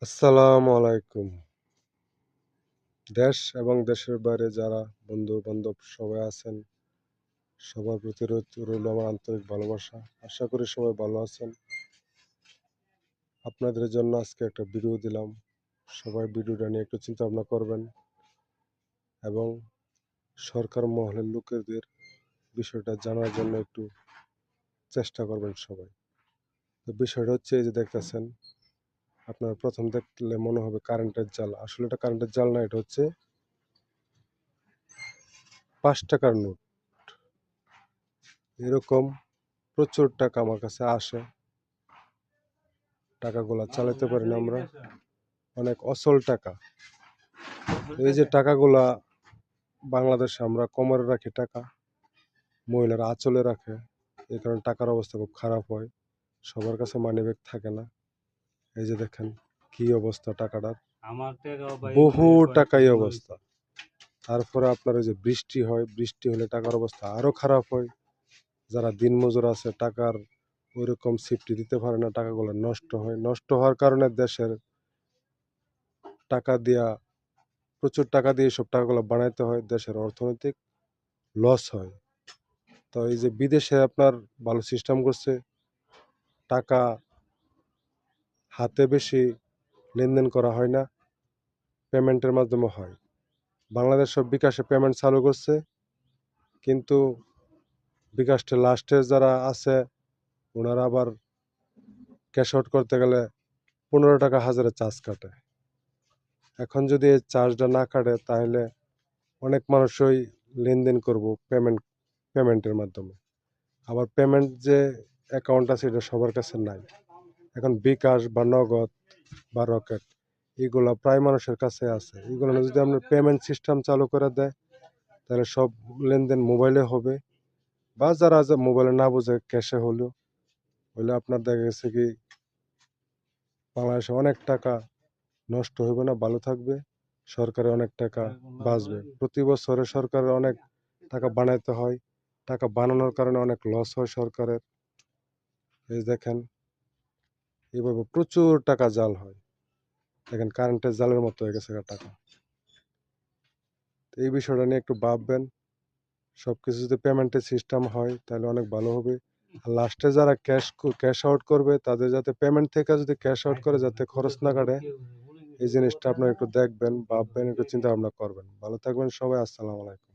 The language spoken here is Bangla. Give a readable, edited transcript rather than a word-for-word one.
আসসালামু আলাইকুম। দেশ এবং দেশের বাইরে যারা বন্ধু-বান্ধব সবাই আছেন, সবার প্রতি রইল আমার আন্তরিক ভালোবাসা। আশা করি সবাই ভালো আছেন। আপনাদের জন্য আজকে একটা ভিডিও দিলাম। সবাই ভিডিওটা নিয়ে একটু চিন্তা ভাবনা করবেন এবং সরকার মহলের লোকেদের বিষয়টা জানার জন্য একটু চেষ্টা করবেন সবাই। তো বিষয়টা হচ্ছে এই যে দেখতেছেন, আপনারা প্রথম দেখলে মনে হবে কারেন্টের জাল। আসলে এটা কারেন্টের জাল না, এটা হচ্ছে ৳৫ নোট। এরকম প্রচুর টাকা আমার কাছে আসে। টাকাগুলা চালাতে পারি না আমরা, অনেক অচল টাকা। এই যে টাকাগুলা বাংলাদেশে আমরা কোমরে রাখি টাকা, মহিলারা আঁচলে রাখে, এই কারণে টাকার অবস্থা খুব খারাপ হয়। সবার কাছে মানিব্যাগ থাকে না। এই যে দেখেন কি অবস্থা টাকাটার, বহু টাকাই অবস্থা। তারপরে আপনার ওই যে বৃষ্টি হয়, বৃষ্টি হলে টাকার অবস্থা আরো খারাপ হয়। যারা দিনমজুর আছে টাকার ওইরকম সেফটি দিতে পারে না, টাকাগুলো নষ্ট হয়। নষ্ট হওয়ার কারণে দেশের টাকা দিয়া প্রচুর টাকা দিয়ে সব টাকাগুলো বানাইতে হয়, দেশের অর্থনৈতিক লস হয়। তো এই যে বিদেশে আপনার ভালো সিস্টেম করছে, টাকা হাতে বেশি লেনদেন করা হয় না, পেমেন্টের মাধ্যমে হয়। বাংলাদেশ সব বিকাশে পেমেন্ট চালু করছে, কিন্তু বিকাশটা লাস্টে যারা আছে ওনারা আবার ক্যাশ আউট করতে গেলে 15 টাকা হাজারে চার্জ কাটে। এখন যদি এই চার্জটা না কাটে তাহলে অনেক মানুষই লেনদেন করব পেমেন্টের মাধ্যমে। আবার পেমেন্ট যে অ্যাকাউন্ট আছে এটা সবার কাছে নাই। এখন বিকাশ বা নগদ বা রকেট এগুলা প্রায় মানুষের কাছে আছে। এগুলো যদি আমরা পেমেন্ট সিস্টেম চালু করে দেয় তাহলে সব লেনদেন মোবাইলে হবে, বা যারা মোবাইলে না বোঝে ক্যাশে হলে আপনার দেখা গেছে কি বাংলাদেশে অনেক টাকা নষ্ট হবে না, ভালো থাকবে, সরকারে অনেক টাকা বাঁচবে। প্রতি বছরে সরকারের অনেক টাকা বানাইতে হয়, টাকা বানানোর কারণে অনেক লস হয় সরকারের। এই দেখেন এভাবে প্রচুর টাকা জাল হয়। দেখেন কারেন্টের জালের মতো হয়ে গেছে টাকা। এই বিষয়টা নিয়ে একটু ভাববেন। সবকিছু যদি পেমেন্টের সিস্টেম হয় তাহলে অনেক ভালো হবে। আর লাস্টে যারা ক্যাশ আউট করবে তাদের যাতে পেমেন্ট থেকে যদি ক্যাশ আউট করে যাতে খরচ না কাটে, এই জিনিসটা আপনারা একটু দেখবেন, ভাববেন, একটু চিন্তা ভাবনা করবেন। ভালো থাকবেন সবাই। আসসালামু আলাইকুম।